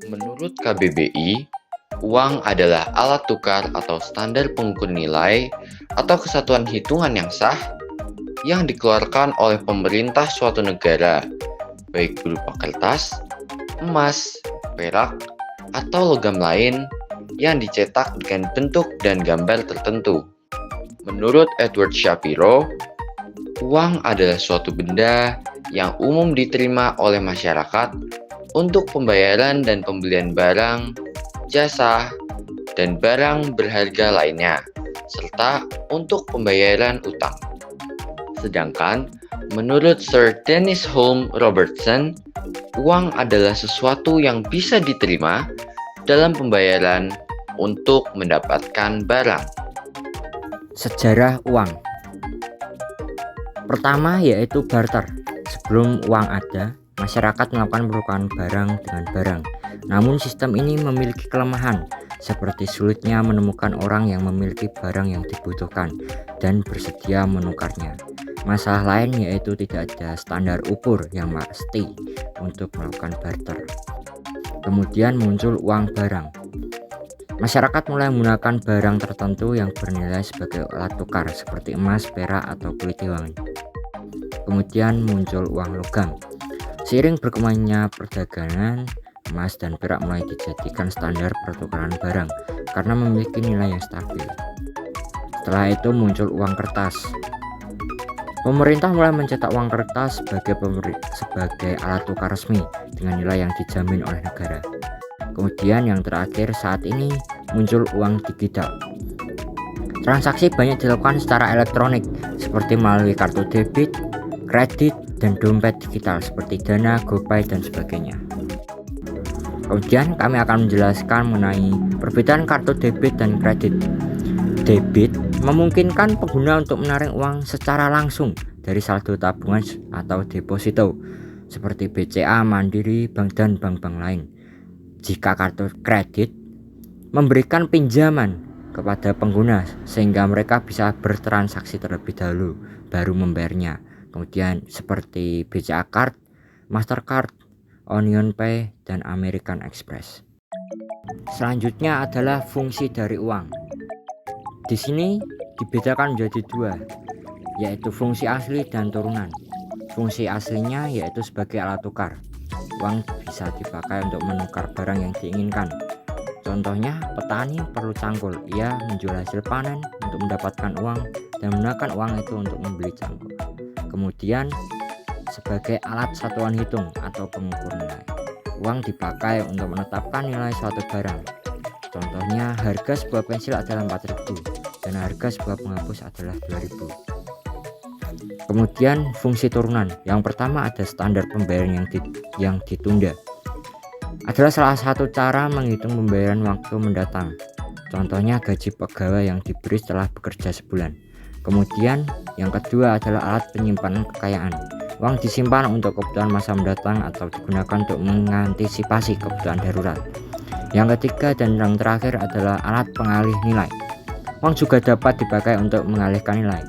Menurut KBBI, uang adalah alat tukar atau standar pengukur nilai atau kesatuan hitungan yang sah yang dikeluarkan oleh pemerintah suatu negara, baik berupa kertas, emas, perak, atau logam lain yang dicetak dengan bentuk dan gambar tertentu. Menurut Edward Shapiro, uang adalah suatu benda yang umum diterima oleh masyarakat untuk pembayaran dan pembelian barang, jasa, dan barang berharga lainnya, serta untuk pembayaran utang. Sedangkan, menurut Sir Dennis Holm Robertson, uang adalah sesuatu yang bisa diterima dalam pembayaran untuk mendapatkan barang. Sejarah uang. Pertama yaitu barter. Sebelum uang ada, masyarakat melakukan penukaran barang dengan barang. Namun sistem ini memiliki kelemahan, seperti sulitnya menemukan orang yang memiliki barang yang dibutuhkan dan bersedia menukarnya. Masalah lain yaitu tidak ada standar ukur yang pasti untuk melakukan barter. Kemudian muncul uang barang. Masyarakat mulai menggunakan barang tertentu yang bernilai sebagai alat tukar seperti emas, perak, atau kulit hewan. Kemudian muncul uang logam. Seiring berkembangnya perdagangan, emas dan perak mulai dijadikan standar pertukaran barang karena memiliki nilai yang stabil. Setelah itu muncul uang kertas. Pemerintah mulai mencetak uang kertas sebagai alat tukar resmi dengan nilai yang dijamin oleh negara. Kemudian yang terakhir saat ini muncul uang digital. Transaksi banyak dilakukan secara elektronik seperti melalui kartu debit, kredit, dan dompet digital seperti Dana, GoPay, dan sebagainya. Kemudian kami akan menjelaskan mengenai perbedaan kartu debit dan kredit. Debit memungkinkan pengguna untuk menarik uang secara langsung dari saldo tabungan atau deposito seperti BCA, Mandiri, bank, dan bank-bank lain. Jika kartu kredit memberikan pinjaman kepada pengguna sehingga mereka bisa bertransaksi terlebih dahulu baru membayarnya. Kemudian seperti BCA Card, Mastercard, Onion Pay, dan American Express. Selanjutnya adalah fungsi dari uang. Di sini dibedakan menjadi dua, yaitu fungsi asli dan turunan. Fungsi aslinya yaitu sebagai alat tukar. Uang bisa dipakai untuk menukar barang yang diinginkan. Contohnya, petani perlu cangkul. Ia menjual hasil panen untuk mendapatkan uang dan menggunakan uang itu untuk membeli cangkul. Kemudian, sebagai alat satuan hitung atau pengukur nilai. Uang dipakai untuk menetapkan nilai suatu barang. Contohnya, harga sebuah pensil adalah 4.000 dan harga sebuah penghapus adalah 2.000. Kemudian fungsi turunan. Yang pertama ada standar pembayaran yang ditunda. Adalah salah satu cara menghitung pembayaran waktu mendatang. Contohnya gaji pegawai yang diberi setelah bekerja sebulan. Kemudian yang kedua adalah alat penyimpanan kekayaan. Uang disimpan untuk kebutuhan masa mendatang atau digunakan untuk mengantisipasi kebutuhan darurat. Yang ketiga dan yang terakhir adalah alat pengalih nilai. Uang juga dapat dipakai untuk mengalihkan nilai.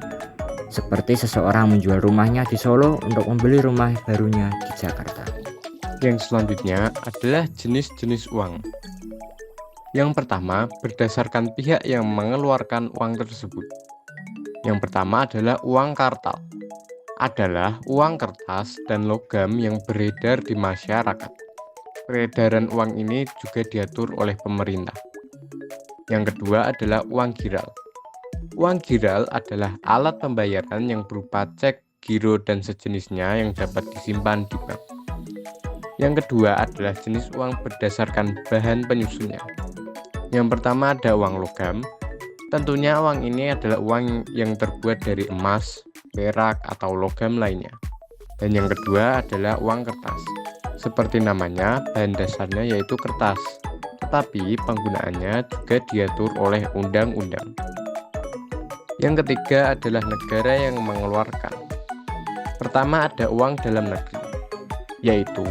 Seperti seseorang menjual rumahnya di Solo untuk membeli rumah barunya di Jakarta. Yang selanjutnya adalah jenis-jenis uang. Yang pertama, berdasarkan pihak yang mengeluarkan uang tersebut. Yang pertama adalah uang kartal. Adalah uang kertas dan logam yang beredar di masyarakat. Peredaran uang ini juga diatur oleh pemerintah. Yang kedua adalah uang giral. Uang giral adalah alat pembayaran yang berupa cek, giro, dan sejenisnya yang dapat disimpan di bank. Yang kedua adalah jenis uang berdasarkan bahan penyusunnya. Yang pertama ada uang logam. Tentunya uang ini adalah uang yang terbuat dari emas, perak, atau logam lainnya. Dan yang kedua adalah uang kertas. Seperti namanya, bahan dasarnya yaitu kertas, tetapi penggunaannya juga diatur oleh undang-undang. Yang ketiga adalah negara yang mengeluarkan. Pertama ada uang dalam negeri, yaitu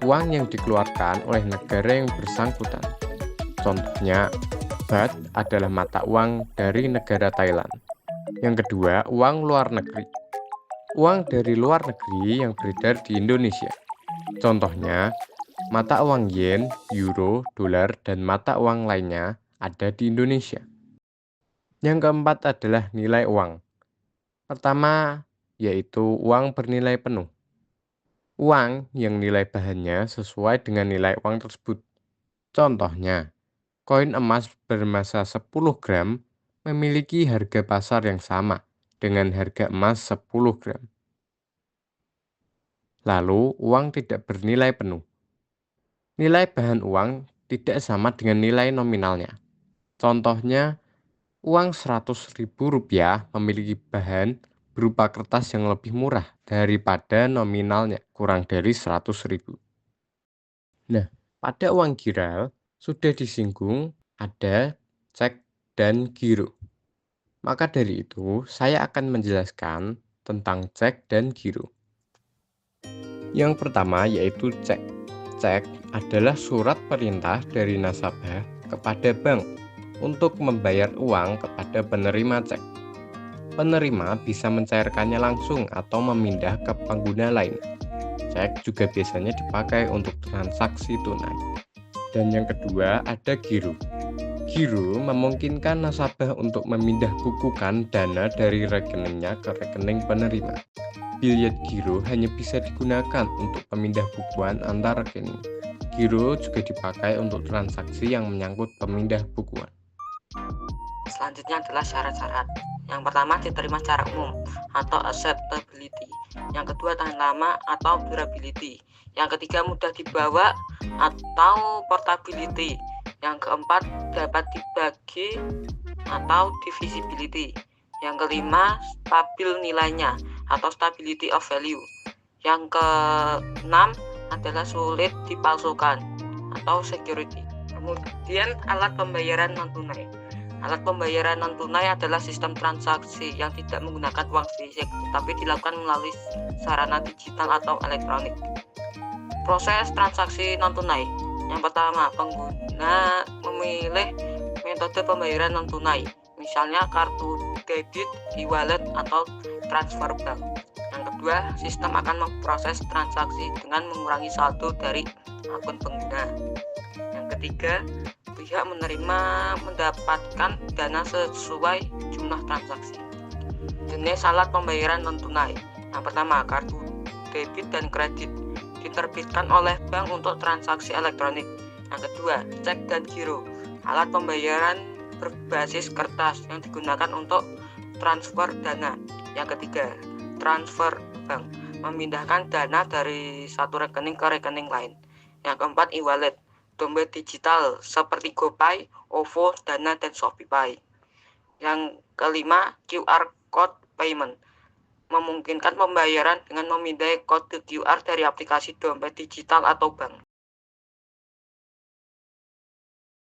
uang yang dikeluarkan oleh negara yang bersangkutan. Contohnya, baht adalah mata uang dari negara Thailand. Yang kedua, uang luar negeri. uang dari luar negeri yang beredar di Indonesia. Contohnya, mata uang yen, euro, dolar, dan mata uang lainnya ada di Indonesia. Yang keempat adalah nilai uang. Pertama, yaitu uang bernilai penuh. Uang yang nilai bahannya sesuai dengan nilai uang tersebut. Contohnya, koin emas bermassa 10 gram memiliki harga pasar yang sama dengan harga emas 10 gram. Lalu, uang tidak bernilai penuh. Nilai bahan uang tidak sama dengan nilai nominalnya. Contohnya, uang Rp100.000 memiliki bahan berupa kertas yang lebih murah daripada nominalnya, kurang dari 100.000. Nah, pada uang giral sudah disinggung ada cek dan giro. Maka dari itu, saya akan menjelaskan tentang cek dan giro. Yang pertama yaitu cek. Cek adalah surat perintah dari nasabah kepada bank untuk membayar uang kepada penerima cek. Penerima bisa mencairkannya langsung atau memindah ke pengguna lain. Cek juga biasanya dipakai untuk transaksi tunai. Dan yang kedua ada giro. Giro memungkinkan nasabah untuk memindah bukukan dana dari rekeningnya ke rekening penerima. Biljet giro hanya bisa digunakan untuk pemindah bukuan antar rekening. Giro juga dipakai untuk transaksi yang menyangkut pemindah bukuan. Selanjutnya adalah syarat-syarat. Yang pertama diterima secara umum atau acceptability. Yang kedua tahan lama atau durability. Yang ketiga mudah dibawa atau portability. Yang keempat dapat dibagi atau divisibility. Yang kelima stabil nilainya atau stability of value. Yang keenam adalah sulit dipalsukan atau security. Kemudian alat pembayaran non tunai. Alat pembayaran non tunai adalah sistem transaksi yang tidak menggunakan uang fisik, tetapi dilakukan melalui sarana digital atau elektronik. Proses transaksi non tunai. Yang pertama, pengguna memilih metode pembayaran non tunai, misalnya kartu kredit, e-wallet, atau transfer bank. Yang kedua, sistem akan memproses transaksi dengan mengurangi saldo dari akun pengguna. Yang ketiga, pihak menerima mendapatkan dana sesuai jumlah transaksi. Jenis alat pembayaran non tunai. Yang pertama, kartu debit dan kredit diterbitkan oleh bank untuk transaksi elektronik. Yang kedua, cek dan giro. Alat pembayaran berbasis kertas yang digunakan untuk transfer dana. Yang ketiga, transfer bank, memindahkan dana dari satu rekening ke rekening lain. Yang keempat, e-wallet, dompet digital seperti GoPay, OVO, Dana, dan ShopeePay. Yang kelima, QR Code Payment, memungkinkan pembayaran dengan memindai kode QR dari aplikasi dompet digital atau bank.